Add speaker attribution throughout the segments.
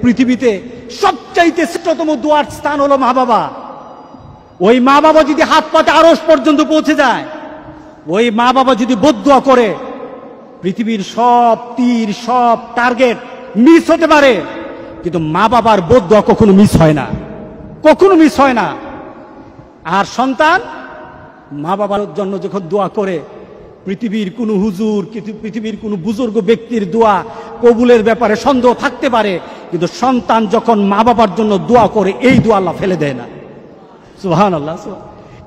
Speaker 1: পৃথিবীতে সবচাইতে শ্রেষ্ঠতম দোয়ার স্থান হলো মা বাবা। ওই মা বাবা যদি হাত পাতে আরশ পর্যন্ত পৌঁছে যায়, ওই মা বাবা যদি বদদুয়া করে, পৃথিবীর সব তীর সব টার্গেট মিস হতে পারে, কিন্তু মা বাবার বদদুয়া কখনো মিস হয় না, কখনো মিস হয় না। আর সন্তান মা বাবার জন্য যখন দোয়া করে, পৃথিবীর কোনো হুজুর, পৃথিবীর কোনো বুজুর্গ ব্যক্তির দোয়া কবুলের ব্যাপারে সন্দেহ থাকতে পারে, কিন্তু সন্তান যখন মা বাবার জন্য দোয়া করে, এই দোয়া আল্লাহ ফেলে দেয় না। সুবহানাল্লাহ।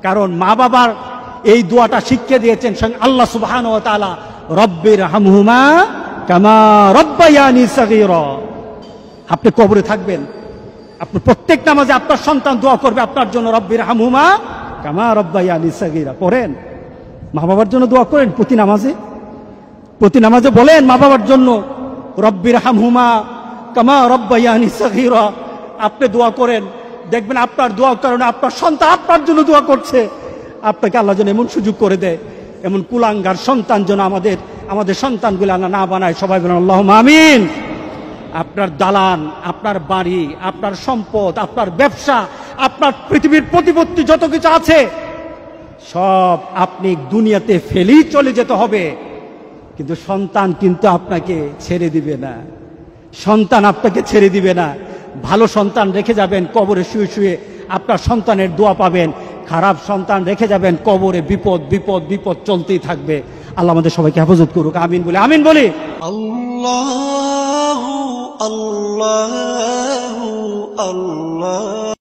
Speaker 1: কারণ মা বাবার এই দোয়াটা শিখিয়ে দিয়েছেন স্বয়ং আল্লাহ সুবহানাহু ওয়া তাআলা, রব্বির হামহুমা কামা রব্বায়ানি সগীরা। আপনি কবরে থাকবেন, আপনি প্রত্যেক নামাজে আপনার সন্তান দোয়া করবে আপনার জন্য, রব্বির হামহুমা কামা রব্বায়ানি সগীরা। পড়েন, মা বাবার জন্য দোয়া করেন প্রতি নামাজে বলেন মা বাবার জন্য, রব্বির হামহুমা কামা রব্বায়ানি সগীরা। আপনি দোয়া করেন, দেখবেন আপনার দোয়ার কারণে আপনার সন্তান আপনার জন্য দোয়া করছে। আপনাকে আল্লাহ যেন এমন সুযোগ করে দেয়, এমন কুলাঙ্গার সন্তান যেন আমাদের সন্তানগুলো আল্লাহ না বানায়। সবাই বলেন আল্লাহুম্মা আমিন। আপনার দালান, আপনার বাড়ি, আপনার সম্পদ, আপনার ব্যবসা, আপনার পৃথিবীর প্রতিপত্তি যত কিছু আছে, সব আপনি দুনিয়াতে ফেলেই চলে যেতে হবে, কিন্তু সন্তান কিন্তু আপনাকে ছেড়ে দিবে না। সন্তান আপনাকে ছেড়ে দিবে না। ভালো সন্তান রেখে যাবেন, কবরে শুয়ে শুয়ে আপনার সন্তানের দোয়া পাবেন। খারাপ সন্তান রেখে যাবেন, কবরে বিপদ বিপদ বিপদ চলতেই থাকবে। আল্লাহ আমাদের সবাইকে হেফাজত করুক। আমিন বলি, আমিন বলি।
Speaker 2: আল্লাহু আল্লাহু আল্লাহ।